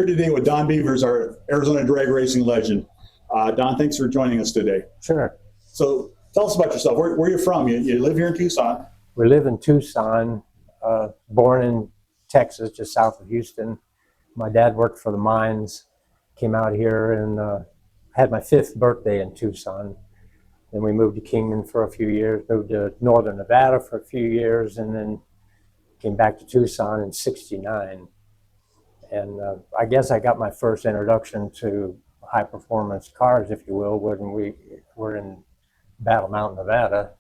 today with Don Bevers, our Arizona drag racing legend. Don, thanks for joining us today. Sure. So tell us about yourself. Where are you from? You live here in Tucson. We live in Tucson, born in Texas, just south of Houston. My dad worked for the mines, came out here and had my 5th birthday in Tucson. Then we moved to Kingman for a few years, moved to northern Nevada for a few years, and then came back to Tucson in '69. And I guess I got my first introduction to high performance cars, if you will, when we were in Battle Mountain, Nevada.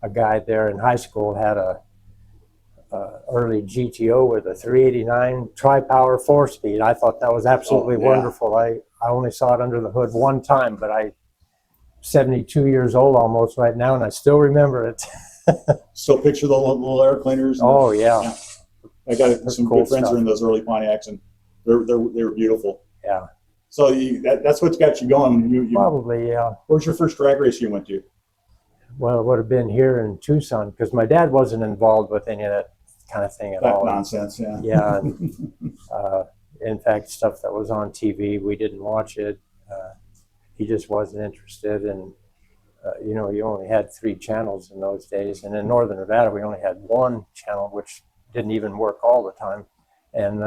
A guy there in high school had a early GTO with a 389 tri-power 4-speed. I thought that was absolutely wonderful. I only saw it under the hood one time, but I'm 72 years old almost right now, and I still remember it. Still picture the little air cleaners. Oh, yeah. I got some cool good friends stuff. who are in those early Pontiacs, and they were beautiful. Yeah. So that's what's got you going. Probably, yeah. Where's your first drag race you went to? Well, it would have been here in Tucson, because my dad wasn't involved with any of that kind of thing at all. Nonsense, yeah. Yeah. In fact, stuff that was on TV, we didn't watch it. He just wasn't interested. And, you know, you only had 3 channels in those days. And in northern Nevada, we only had 1 channel, which didn't even work all the time. And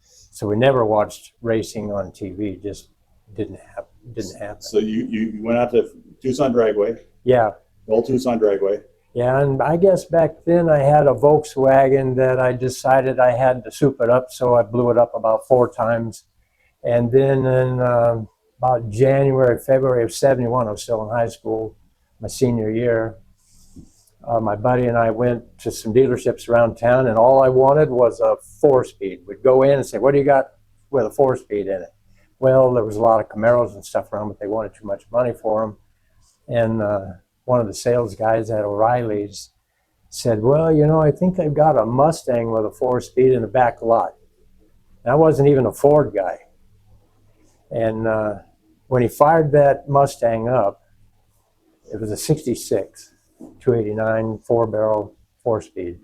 so we never watched racing on TV. Just didn't happen. So you went out to Tucson Dragway. Yeah. The old Tucson Dragway. Yeah, and I guess back then I had a Volkswagen that I decided I had to soup it up, so I blew it up about 4 times. And then in about January, February of '71, I was still in high school, my senior year. My buddy and I went to some dealerships around town, and all I wanted was a 4-speed. We'd go in and say, "What do you got with a 4-speed in it?" Well, there was a lot of Camaros and stuff around, but they wanted too much money for them. And one of the sales guys at O'Reilly's said, "Well, you know, I think they've got a Mustang with a 4-speed in the back lot." And I wasn't even a Ford guy. And when he fired that Mustang up, it was a '66, 289, 4-barrel, 4-speed.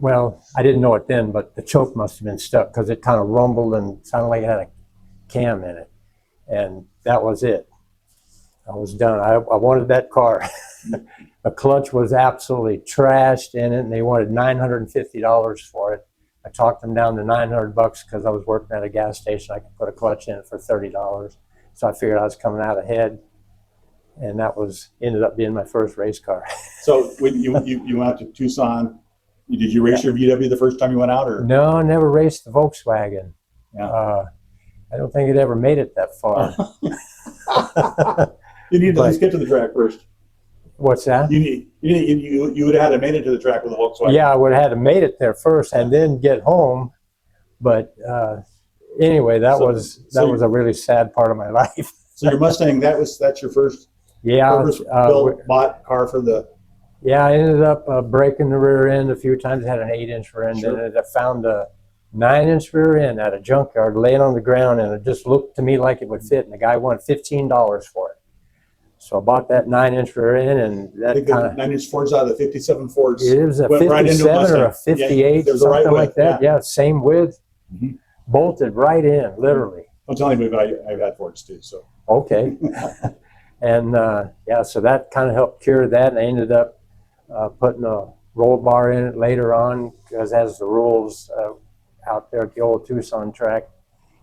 Well, I didn't know it then, but the choke must have been stuck, because it kind of rumbled and sounded like it had a cam in it. And that was it. I was done. I wanted that car. The clutch was absolutely trashed in it, and they wanted $950 for it. I talked them down to $900 because I was working at a gas station. I could put a clutch in it for $30. So I figured I was coming out ahead, and that ended up being my first race car. So when you went out to Tucson, did you race your VW the first time you went out, or? No, I never raced the Volkswagen. Yeah. I don't think it ever made it that far. You need to at least get to the track first. What's that? You would have had to made it to the track with a Volkswagen. Yeah, I would have had to made it there first and then get home. But anyway, that was a really sad part of my life. So your Mustang, that's your first, bought car for the. Yeah, I ended up breaking the rear end a few times. I had an 8-inch rear end, Sure. and I found a 9-inch rear end at a junkyard laying on the ground, and it just looked to me like it would fit. And the guy wanted $15 for it. So I bought that 9-inch rear end, and that kind of 9-inch Fords out of the '57 Fords. It was a 57 or a 58, something like that. Yeah, same width, bolted right in, literally. Don't tell anybody, I've had Fords too. So okay, and yeah, so that kind of helped cure that, and I ended up putting a roll bar in it later on, because as the rules out there at the old Tucson track,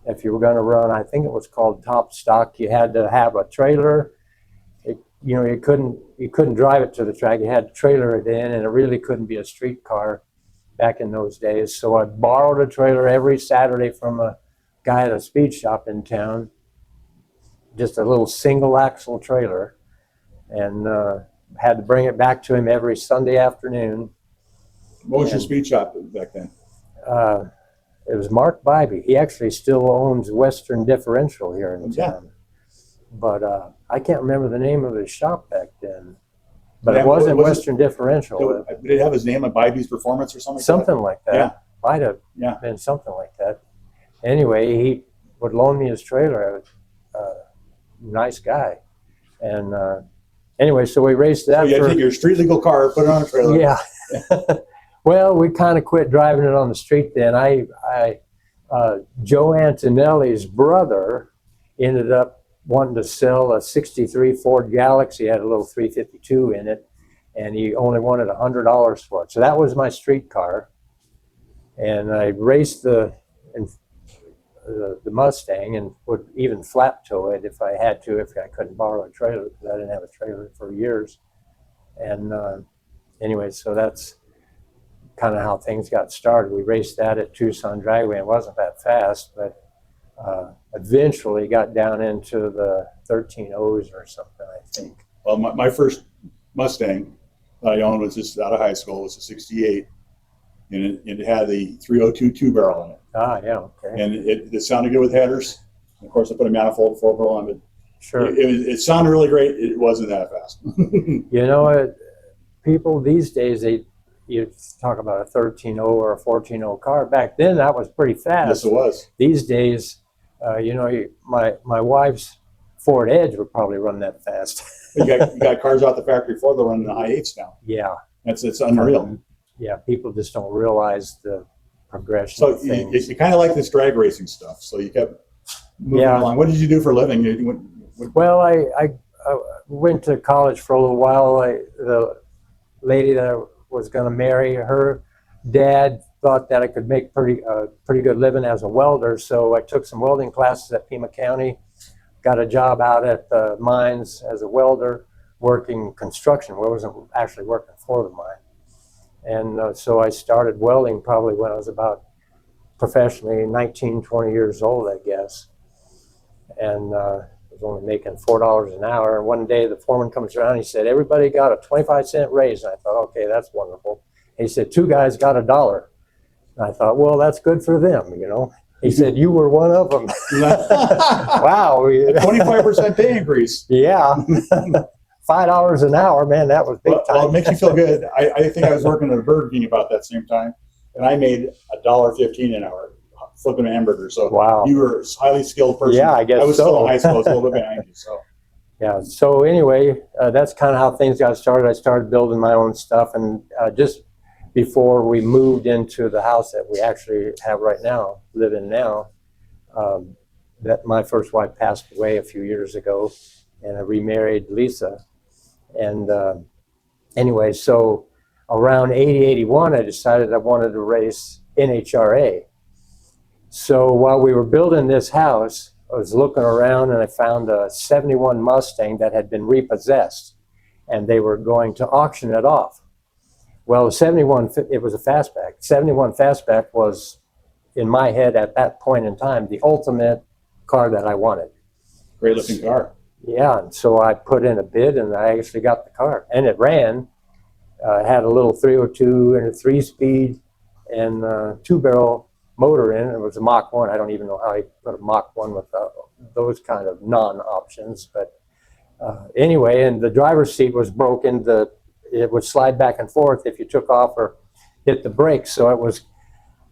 if you were going to run, I think it was called top stock, you had to have a trailer. You know, you couldn't drive it to the track. You had to trailer it in, and it really couldn't be a street car back in those days. So I borrowed a trailer every Saturday from a guy at a speed shop in town, just a little single axle trailer, and had to bring it back to him every Sunday afternoon. What was your speed shop back then? It was Mark Bybee. He actually still owns Western Differential here in town. But I can't remember the name of his shop back then. But it wasn't Western Differential. Did it have his name on Bybee's Performance or something? Something like that. Yeah. Might have been something like that. Anyway, he would loan me his trailer. Nice guy. And anyway, so we raced that. So you had to take your street legal car, put it on a trailer. Yeah. Well, we kind of quit driving it on the street then. I Joe Antonelli's brother ended up wanting to sell a 63 Ford Galaxy, had a little 352 in it, and he only wanted $100 for it. So that was my street car. And I raced the Mustang and would even flat tow it if I had to, if I couldn't borrow a trailer, because I didn't have a trailer for years. And anyway, so that's kind of how things got started. We raced that at Tucson Dragway. It wasn't that fast, but eventually got down into the 13.0s or something, I think. Well, my first Mustang that I owned was just out of high school. It was a 68, and it had the 302 two-barrel in it. Ah, yeah, okay. And it sounded good with headers. Of course, I put a manifold 4-barrel on it. Sure. It sounded really great. It wasn't that fast. You know, people these days, you talk about a 13.0 or a 14.0 car. Back then, that was pretty fast. Yes, it was. These days, you know, my wife's Ford Edge would probably run that fast. you got cars out the factory floor that run in the high 8s now. Yeah. It's unreal. Yeah, people just don't realize the progression So of things. you kind of like this drag racing stuff. So you kept moving along. What did you do for a living? Well, I went to college for a little while. The lady that I was going to marry, her dad thought that I could make pretty good living as a welder. So I took some welding classes at Pima County, got a job out at the mines as a welder, working construction. I wasn't actually working for the mine. And so I started welding probably when I was about professionally 19, 20 years old, I guess. And I was only making $4 an hour. And one day the foreman comes around, he said, everybody got a 25-cent raise. And I thought, okay, that's wonderful. And he said, 2 guys got $1. And I thought, well, that's good for them, you know. He said, you were one of them. Wow. A 25% pay increase. Yeah. $5 an hour, man, that was big time. Well, it makes you feel good. I think I was working at a Burger King about that same time, and I made $1.15 an hour flipping hamburgers. So wow. You were a highly skilled person. Yeah, I guess I was so. still in high school. I was a little bit behind you. So yeah. So anyway, that's kind of how things got started. I started building my own stuff, and just before we moved into the house that we actually have right now, live in now, that my first wife passed away a few years ago, and I remarried Lisa. And anyway, so around 80, 81, I decided I wanted to race NHRA. So while we were building this house, I was looking around and I found a 71 Mustang that had been repossessed, and they were going to auction it off. Well, the 71, it was a fastback. 71 fastback was, in my head at that point in time, the ultimate car that I wanted. great looking car. Yeah, and so I put in a bid and I actually got the car. And it ran, had a little 302 and a 3-speed and 2-barrel motor in it. It was a Mach 1. I don't even know how you put a Mach 1 with those kind of non-options. But anyway, and the driver's seat was broken. It would slide back and forth if you took off or hit the brakes. So it was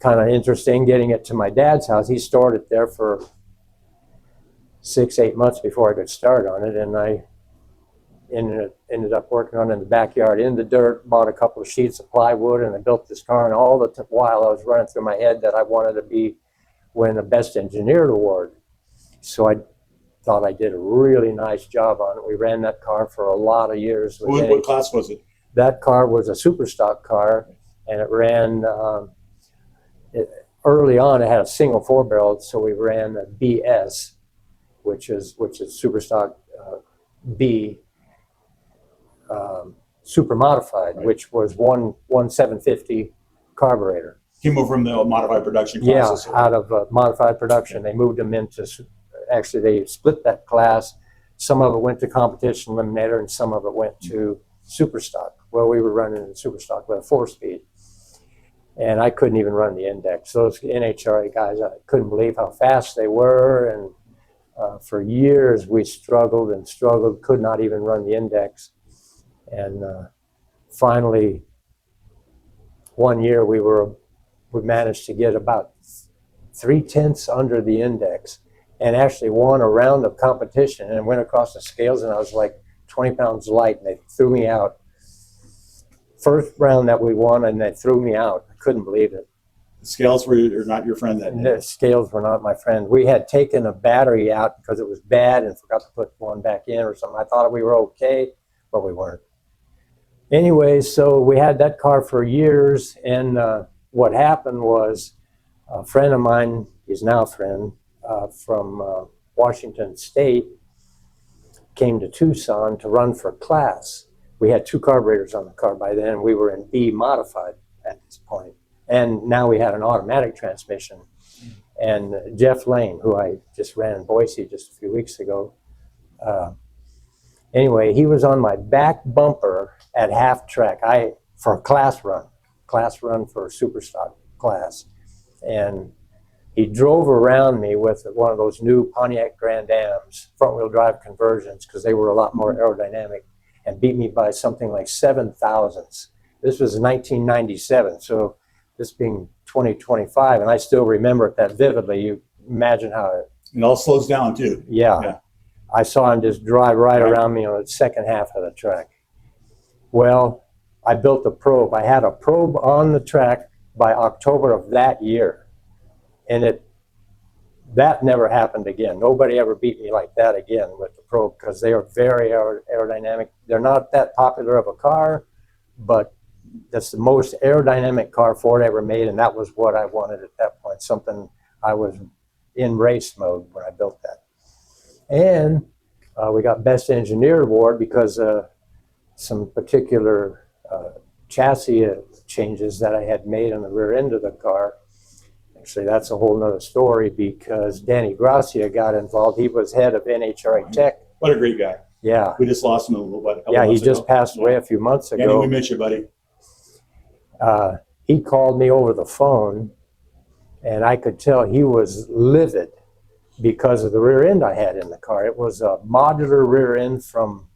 kind of interesting getting it to my dad's house. He stored it there for 6-8 months before I could start on it, and I ended up working on it in the backyard in the dirt, bought a couple of sheets of plywood, and I built this car. And all the while I was running through my head that I wanted to win the Best Engineered Award. So I thought I did a really nice job on it. We ran that car for a lot of years. What class was it? That car was a super stock car, and it ran, early on it had a single 4-barrel, so we ran a BS, which is super stock B, super modified, right, which was one 750 carburetor. Came over from the modified production classes. Yeah, out of modified production. Okay. They moved them into, actually they split that class. Some of it went to competition eliminator and some of it went to super stock. Well, we were running in super stock with a 4-speed. And I couldn't even run the index. Those NHRA guys, I couldn't believe how fast they were. And for years we struggled and struggled, could not even run the index. And finally, one year we managed to get about 3/10 under the index and actually won a round of competition and went across the scales, and I was like 20 pounds light, and they threw me out. First round that we won, and they threw me out. I couldn't believe it. Scales were not your friend that day. The scales were not my friend. We had taken a battery out because it was bad and forgot to put one back in or something. I thought we were okay, but we weren't. Anyway, so we had that car for years, and what happened was a friend of mine, he's now a friend, from Washington State, came to Tucson to run for class. We had 2 carburetors on the car by then. We were in B modified at this point. And now we had an automatic transmission. And Jeff Lane, who I just ran in Boise just a few weeks ago, anyway, he was on my back bumper at half track for a class run for super stock class. And he drove around me with one of those new Pontiac Grand Ams, front wheel drive conversions, because they were a lot more aerodynamic, and beat me by something like 7 thousandths. This was 1997, so this being 2025, and I still remember it that vividly. You imagine how it all slows down too. Yeah. I saw him just drive right around me on the second half of the track. Well, I built a probe. I had a probe on the track by October of that year, and that never happened again. Nobody ever beat me like that again with the probe, because they are very aerodynamic. They're not that popular of a car, but that's the most aerodynamic car Ford ever made, and that was what I wanted at that point, something I was in race mode when I built that. And we got Best Engineer Award because some particular chassis changes that I had made on the rear end of the car. Actually, that's a whole nother story, because Danny Gracia got involved. He was head of NHRA Tech. What a great guy. Yeah. We just lost him a couple Yeah, he months just ago. passed away a few months ago. Danny, we miss you, buddy. He called me over the phone, and I could tell he was livid because of the rear end I had in the car. It was a modular rear end from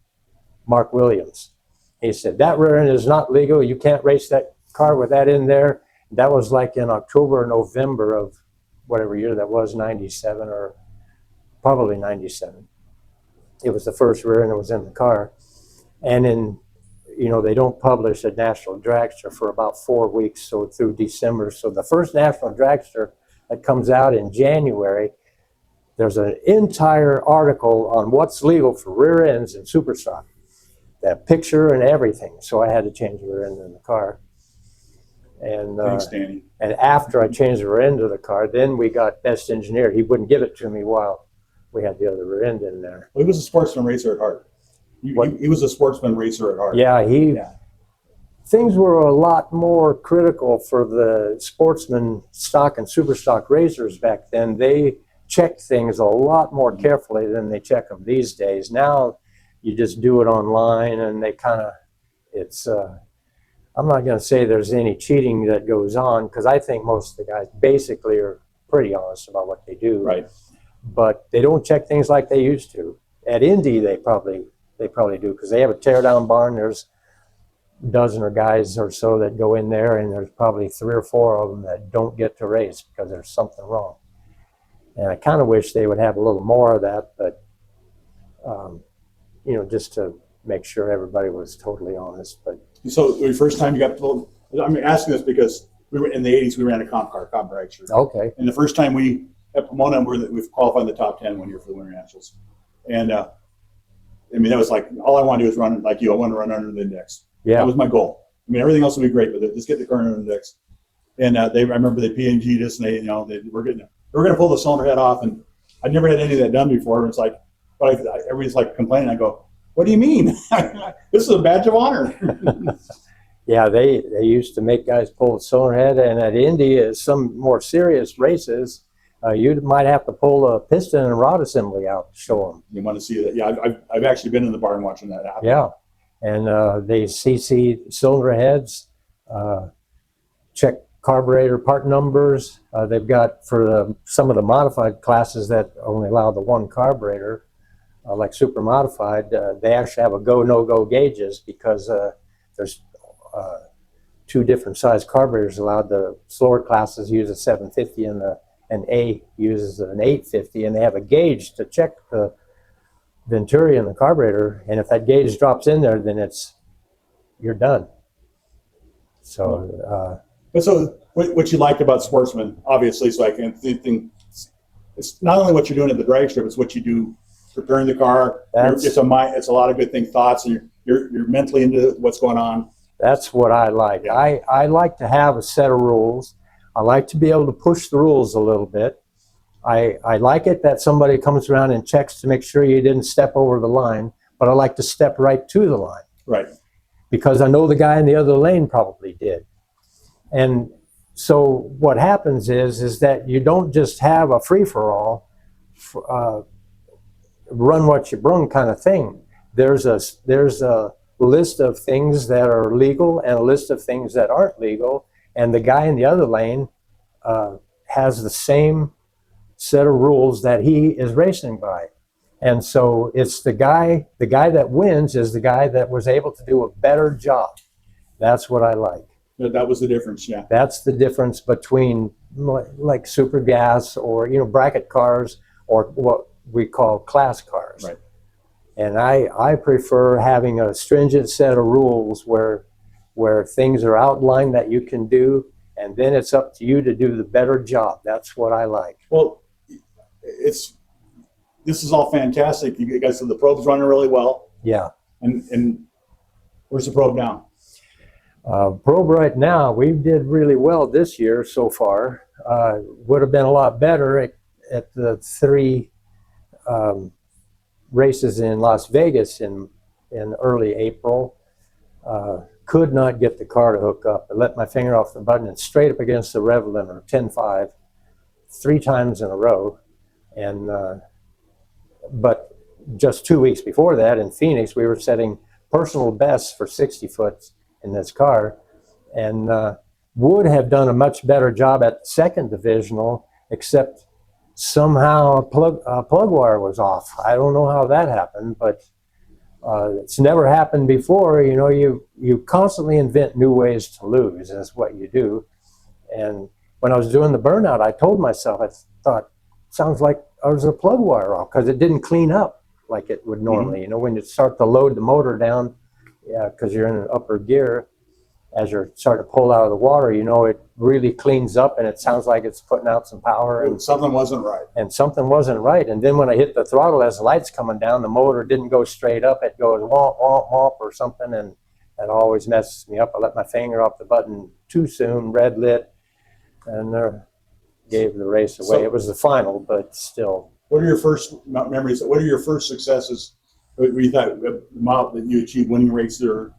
Mark Williams. He said, that rear end is not legal. You can't race that car with that in there. That was like in October or November of whatever year that was, 97 or probably 97. It was the first rear end that was in the car. And then, they don't publish a national dragster for about 4 weeks, so through December. So the first national dragster that comes out in January, there's an entire article on what's legal for rear ends in Superstock. That picture and everything. So I had to change the rear end in the car. And Thanks, Danny. And after I changed the rear end of the car, then we got Best Engineer. He wouldn't give it to me while we had the other rear end in there. Well, he was a sportsman racer at heart. He was a sportsman racer at heart. Yeah, things were a lot more critical for the sportsman stock and super stock racers back then. They checked things a lot more carefully than they check them these days. Now you just do it online, and they kind of, I'm not going to say there's any cheating that goes on, because I think most of the guys basically are pretty honest about what they do. Right. But they don't check things like they used to. At Indy, they probably do, because they have a teardown barn. There's a dozen or guys or so that go in there, and there's probably 3 or 4 of them that don't get to race because there's something wrong. And I kind of wish they would have a little more of that, but just to make sure everybody was totally honest. But so the first time you got pulled, I'm asking this because we were in the 80s. We ran a comp car, Camaraderie. okay, And the first time we at Pomona, we've qualified in the top 10 one year for the Winter Nationals. And that was like, all I want to do is run like you. I want to run under the index. yeah, That was my goal. Everything else would be great, but just get the car under the index. And I remember they P&G'd us, and they were going to pull the cylinder head off, and I'd never had any of that done before. And it's like, but everybody's like complaining. I go, what do you mean? This is a badge of honor. Yeah, they used to make guys pull the cylinder head, and at Indy, some more serious races, you might have to pull a piston and rod assembly out to show them. You want to see that? Yeah, I've actually been in the barn watching that happen. Yeah, and they CC cylinder heads, check carburetor part numbers. They've got for some of the modified classes that only allow the one carburetor, like super modified, they actually have a go no go gauges, because there's 2 different size carburetors allowed. The slower classes use a 750 and A uses an 850, and they have a gauge to check the venturi in the carburetor, and if that gauge drops in there, then you're done. So But so what you liked about sportsmen, obviously, so I can think it's not only what you're doing at the drag strip, it's what you do preparing the car. It's a lot of good thoughts, and you're mentally into what's going on. That's what I like. Yeah. I like to have a set of rules. I like to be able to push the rules a little bit. I like it that somebody comes around and checks to make sure you didn't step over the line, but I like to step right to the line. Right. Because I know the guy in the other lane probably did. And so what happens is that you don't just have a free-for-all, run what you brung kind of thing. There's a list of things that are legal and a list of things that aren't legal, and the guy in the other lane has the same set of rules that he is racing by. And so it's the guy that wins is the guy that was able to do a better job. That's what I like. That was the difference, yeah. That's the difference between like super gas or bracket cars or what we call class cars. Right. And I prefer having a stringent set of rules where things are outlined that you can do, and then it's up to you to do the better job. That's what I like. Well, this is all fantastic. You guys said the probe's running really well. Yeah. And where's the probe now? Probe right now, we did really well this year so far. Would have been a lot better at the 3 races in Las Vegas in early April. Could not get the car to hook up. I let my finger off the button and straight up against the rev limiter, 10.5, 3 times in a row. And but just 2 weeks before that in Phoenix, we were setting personal bests for 60 foot in this car, and would have done a much better job at the 2nd divisional, except somehow a plug wire was off. I don't know how that happened, but it's never happened before. You constantly invent new ways to lose, is what you do. And when I was doing the burnout, I told myself, I thought, sounds like there's a plug wire off, because it didn't clean up like it would normally. Mm-hmm. When you start to load the motor down, because you're in an upper gear, as you're starting to pull out of the water, it really cleans up and it sounds like it's putting out some power. And something wasn't right. And something wasn't right. And then when I hit the throttle as the light's coming down, the motor didn't go straight up. It goes womp, womp, womp or something, and that always messes me up. I let my finger off the button too soon, red lit, and gave the race away. It was the final, but still. What are your first memories? What are your first successes? What you thought that you achieved winning races or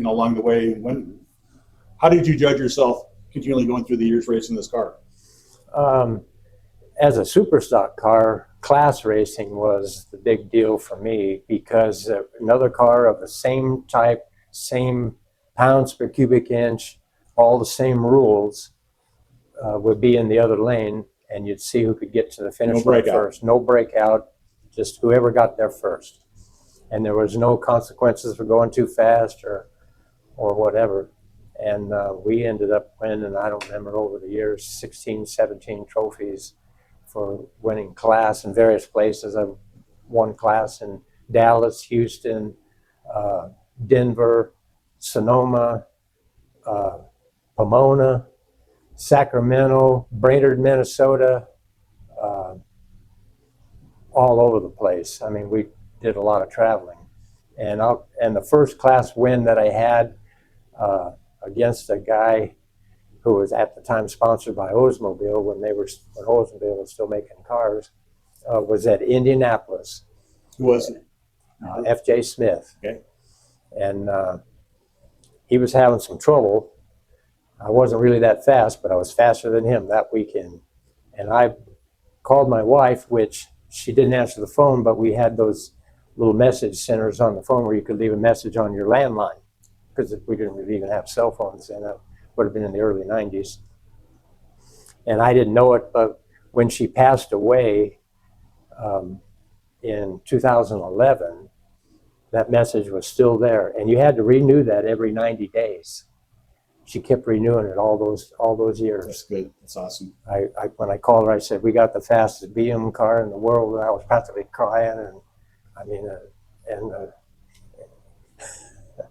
along the way? How did you judge yourself continually going through the years racing this car? As a super stock car, class racing was the big deal for me, because another car of the same type, same pounds per cubic inch, all the same rules would be in the other lane, and you'd see who could get to the finish line first. No breakout, just whoever got there first. And there was no consequences for going too fast or whatever. And we ended up winning, I don't remember, over the years, 16, 17 trophies for winning class in various places. I won class in Dallas, Houston, Denver, Sonoma, Pomona, Sacramento, Brainerd, Minnesota, all over the place. I mean, we did a lot of traveling. And the first class win that I had against a guy who was at the time sponsored by Oldsmobile when Oldsmobile was still making cars, was at Indianapolis. Who was it? F.J. Smith. Okay. And he was having some trouble. I wasn't really that fast, but I was faster than him that weekend. And I called my wife, which she didn't answer the phone, but we had those little message centers on the phone where you could leave a message on your landline, because we didn't really even have cell phones then. That would have been in the early 90s. And I didn't know it, but when she passed away in 2011, that message was still there. And you had to renew that every 90 days. She kept renewing it all those years. That's good. That's awesome. When I called her, I said, we got the fastest BM car in the world, and I was practically crying. And I mean,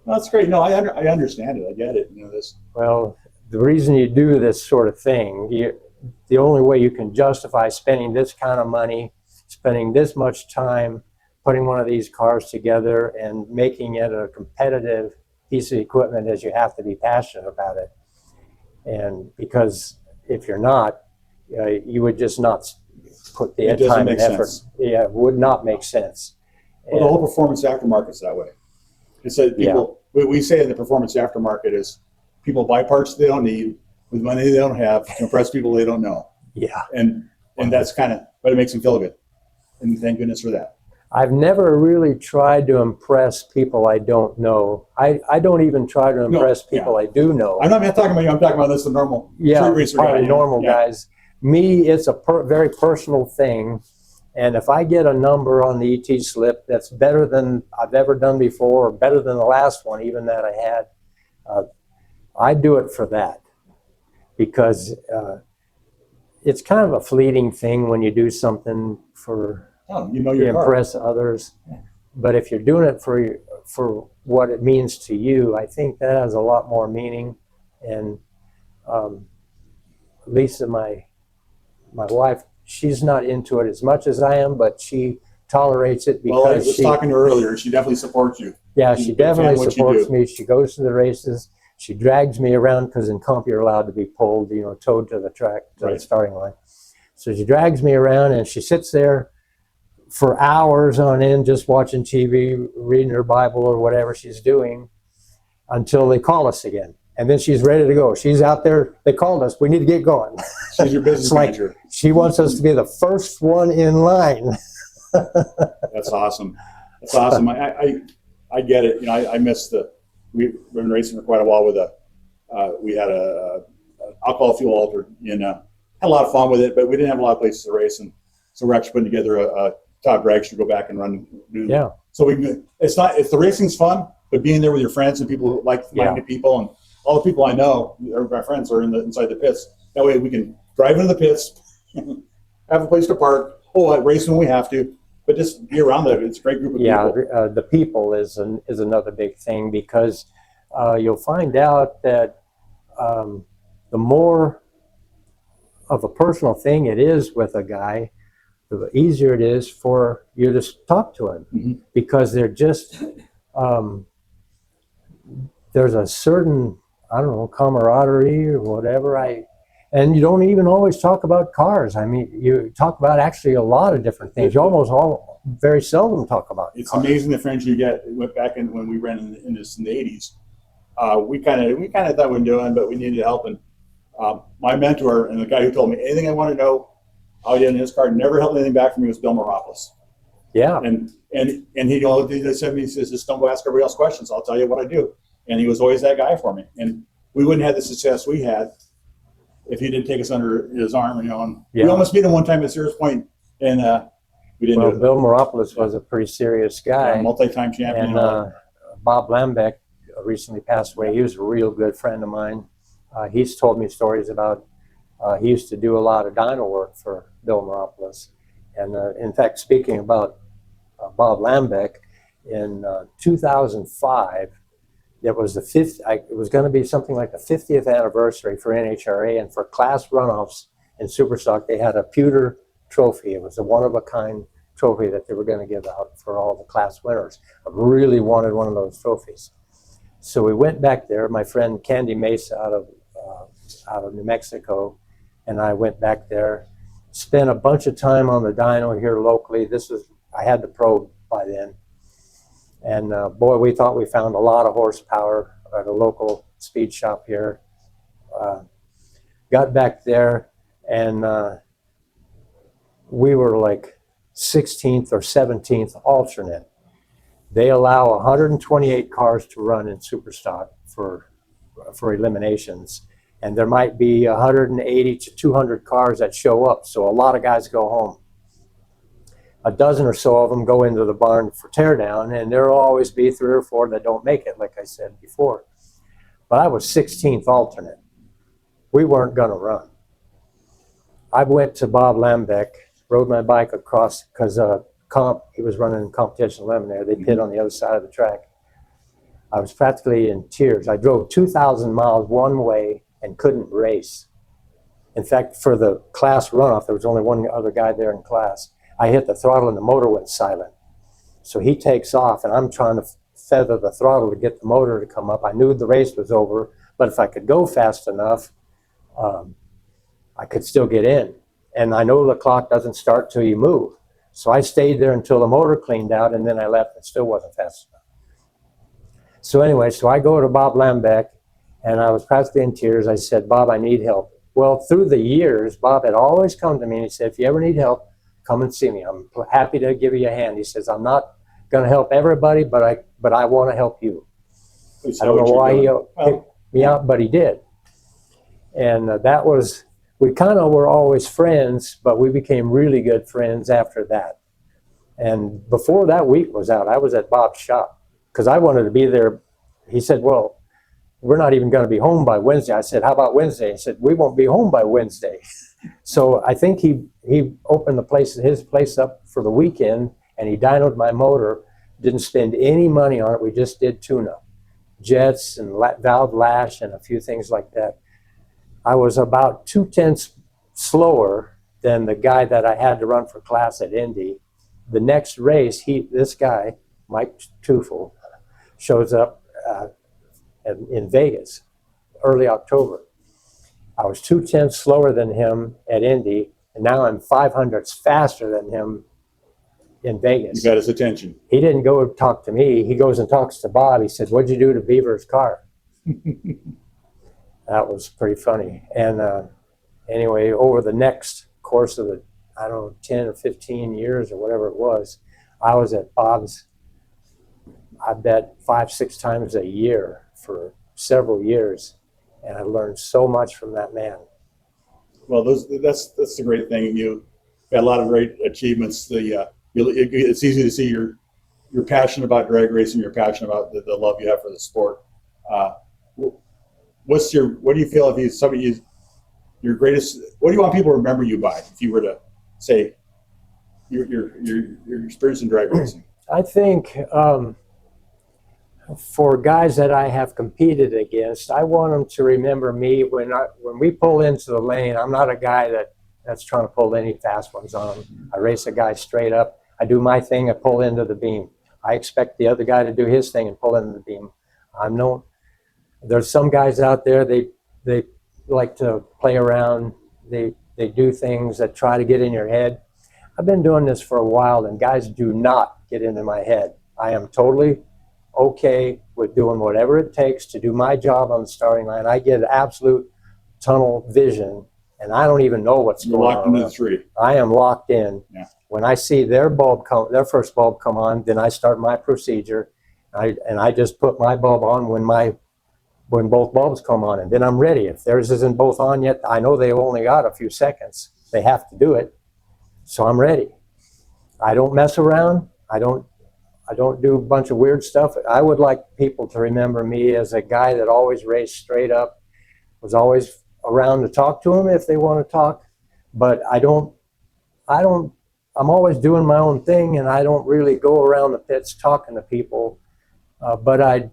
That's great. No, I understand it. I get it. This. Well, the reason you do this sort of thing, the only way you can justify spending this kind of money, spending this much time putting one of these cars together and making it a competitive piece of equipment is you have to be passionate about it. And because if you're not, you would just not put the time and effort. Yeah, it would not make sense. Well, the whole performance aftermarket's that way. It's that people, we say in the performance aftermarket is people buy parts they don't need with money they don't have to impress people they don't know. Yeah. And that's kind of, but it makes them feel good. And thank goodness for that. I've never really tried to impress people I don't know. I don't even try to impress people I do know. I'm not talking about you. I'm talking about this, the normal street racer guy. Normal guys. Me, it's a very personal thing. And if I get a number on the ET slip that's better than I've ever done before, or better than the last one, even that I had, I do it for that. Because it's kind of a fleeting thing when you do something for to impress others. But if you're doing it for what it means to you, I think that has a lot more meaning. And Lisa, my wife, she's not into it as much as I am, but she tolerates it because I was talking to her earlier. She definitely supports you. Yeah, she definitely supports me. She goes to the races. She drags me around because in comp you're allowed to be pulled, towed to the track, to the starting line. So she drags me around and she sits there for hours on end just watching TV, reading her Bible or whatever she's doing until they call us again. And then she's ready to go. She's out there. They called us. We need to get going. She's your business manager. She wants us to be the first one in line. That's awesome. That's awesome. I get it. I miss we've been racing for quite a while with we had a alcohol fuel altar and had a lot of fun with it, but we didn't have a lot of places to race. And so we're actually putting together a Todd Bragg should go back and run. So it's the racing's fun, but being there with your friends and people who like minded people and all the people I know, my friends are inside the pits. That way we can drive into the pits, have a place to park, race when we have to, but just be around it. It's a great group of people. Yeah, the people is another big thing because you'll find out that the more of a personal thing it is with a guy, the easier it is for you to talk to him because they're just, there's a certain, camaraderie or whatever. And you don't even always talk about cars. I mean, you talk about actually a lot of different things. You very seldom talk about It's cars. amazing the friends you get. Went back when we ran in this in the 80s. We kind of thought we were doing, but we needed help. And my mentor and the guy who told me anything I want to know, how he did in his car, never held anything back from me was Bill Moropoulos. Yeah. And he said to me, he says, just don't go ask everybody else questions. I'll tell you what I do. And he was always that guy for me. And we wouldn't have the success we had if he didn't take us under his arm. And we almost beat him one time at Sears Point, and we didn't. Well, Bill Moropoulos was a pretty serious guy, multi-time champion. And Bob Lambeck recently passed away. He was a real good friend of mine. He's told me stories about. He used to do a lot of dyno work for Bill Moropoulos, and in fact, speaking about Bob Lambeck, in 2005. It was it was going to be something like the 50th anniversary for NHRA, and for class runoffs in Superstock, they had a pewter trophy. It was a one-of-a-kind trophy that they were going to give out for all the class winners. I really wanted one of those trophies. So we went back there. My friend Candy Mesa out of New Mexico, and I went back there, spent a bunch of time on the dyno here locally. I had the probe by then. And boy, we thought we found a lot of horsepower at a local speed shop here. Got back there, and we were like 16th or 17th alternate. They allow 128 cars to run in Superstock for eliminations, and there might be 180 to 200 cars that show up, so a lot of guys go home. A dozen or so of them go into the barn for teardown, and there will always be 3 or 4 that don't make it, like I said before. But I was 16th alternate. We weren't going to run. I went to Bob Lambeck, rode my bike across, because he was running competition eliminator. They pit on the other side of the track. I was practically in tears. I drove 2,000 miles one way and couldn't race. In fact, for the class runoff, there was only one other guy there in class. I hit the throttle and the motor went silent. So he takes off, and I'm trying to feather the throttle to get the motor to come up. I knew the race was over, but if I could go fast enough, I could still get in. And I know the clock doesn't start till you move. So I stayed there until the motor cleaned out, and then I left. It still wasn't fast enough. So anyway, so I go to Bob Lambeck, and I was practically in tears. I said, Bob, I need help. Well, through the years, Bob had always come to me and he said, if you ever need help, come and see me. I'm happy to give you a hand. He says, I'm not going to help everybody, but I want to help you. I don't know why he picked me out, but he did. And that was, we kind of were always friends, but we became really good friends after that. And before that week was out, I was at Bob's shop because I wanted to be there. He said, well, we're not even going to be home by Wednesday. I said, how about Wednesday? He said, we won't be home by Wednesday. So I think he opened his place up for the weekend, and he dynoed my motor. Didn't spend any money on it. We just did tune-up, jets and valve lash and a few things like that. I was about 2/10 slower than the guy that I had to run for class at Indy. The next race, this guy, Mike Tufel, shows up in Vegas, early October. I was 2/10 slower than him at Indy, and now I'm 500ths faster than him in Vegas. You got his attention. He didn't go talk to me. He goes and talks to Bob. He said, what'd you do to Bevers' car? That was pretty funny. And anyway, over the next course of the, 10 or 15 years or whatever it was, I was at Bob's, I bet 5-6 times a year for several years, and I learned so much from that man. Well, that's the great thing. You got a lot of great achievements. It's easy to see you're passionate about drag racing. You're passionate about the love you have for the sport. What do you feel if your greatest? What do you want people to remember you by? If you were to say your experience in drag racing. I think. For guys that I have competed against, I want them to remember me when we pull into the lane. I'm not a guy that's trying to pull any fast ones on them. I race a guy straight up. I do my thing. I pull into the beam. I expect the other guy to do his thing and pull into the beam. There's some guys out there, they like to play around. They do things that try to get in your head. I've been doing this for a while, and guys do not get into my head. I am totally okay with doing whatever it takes to do my job on the starting line. I get absolute tunnel vision, and I don't even know what's going on. You're locked into the tree. I am locked in. Yeah. When I see their first bulb come on, then I start my procedure, and I just put my bulb on when both bulbs come on, and then I'm ready. If theirs isn't both on yet, I know they've only got a few seconds. They have to do it, so I'm ready. I don't mess around. I don't do a bunch of weird stuff. I would like people to remember me as a guy that always raced straight up, was always around to talk to them if they want to talk, but I'm always doing my own thing, and I don't really go around the pits talking to people, but I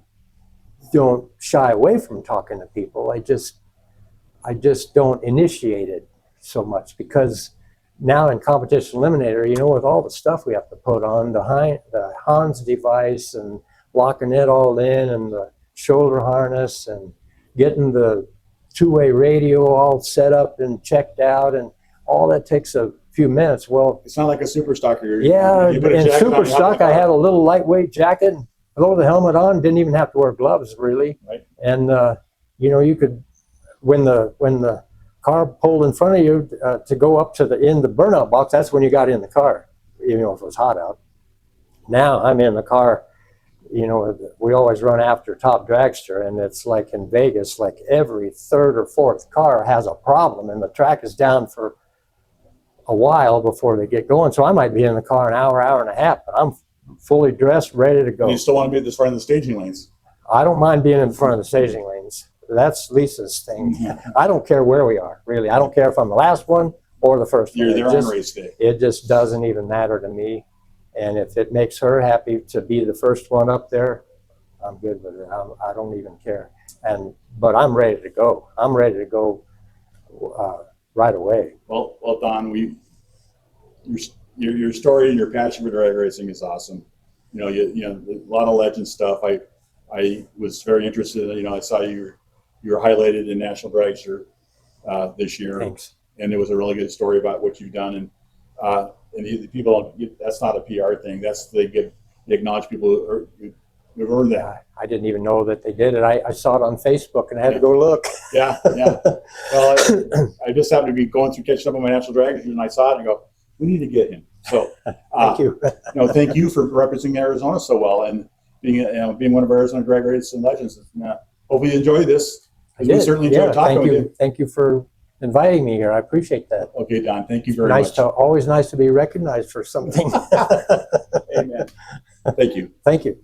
don't shy away from talking to people. I just don't initiate it so much, because now in competition eliminator, with all the stuff we have to put on, the Hans device and locking it all in, and the shoulder harness, and getting the two-way radio all set up and checked out, and all that takes a few minutes. Well, it's not like a super stocker. Yeah, in super stock, I had a little lightweight jacket, throw the helmet on, didn't even have to wear gloves really. Right. And you could, when the car pulled in front of you to go up to the burnout box, that's when you got in the car, even if it was hot out. Now I'm in the car, we always run after top dragster, and it's like in Vegas, like every third or fourth car has a problem, and the track is down for a while before they get going. So I might be in the car an hour and a half, but I'm fully dressed, ready to go. And you still want to be at the front of the staging lanes. I don't mind being in front of the staging lanes. That's Lisa's thing. I don't care where we are, really. I don't care if I'm the last one or the first one. You're there on race day. It just doesn't even matter to me. And if it makes her happy to be the first one up there, I'm good with it. I don't even care. But I'm ready to go. I'm ready to go right away. Well, Don, your story and your passion for drag racing is awesome. A lot of legend stuff. I was very interested. I saw you were highlighted in National Dragster this year. Thanks. And it was a really good story about what you've done. And the people, that's not a PR thing. They acknowledge people who've earned that. I didn't even know that they did it. I saw it on Facebook and I had to go look. Yeah. Well, I just happened to be going through catching up on my National Dragster, and I saw it and go, we need to get him. So thank you. Thank you for representing Arizona so well and being one of our Arizona drag racing legends. Hopefully you enjoy this. We certainly enjoyed talking with you. Thank you for inviting me here. I appreciate that. Okay, Don. Thank you very much. Always nice to be recognized for something. Amen. Thank you. Thank you.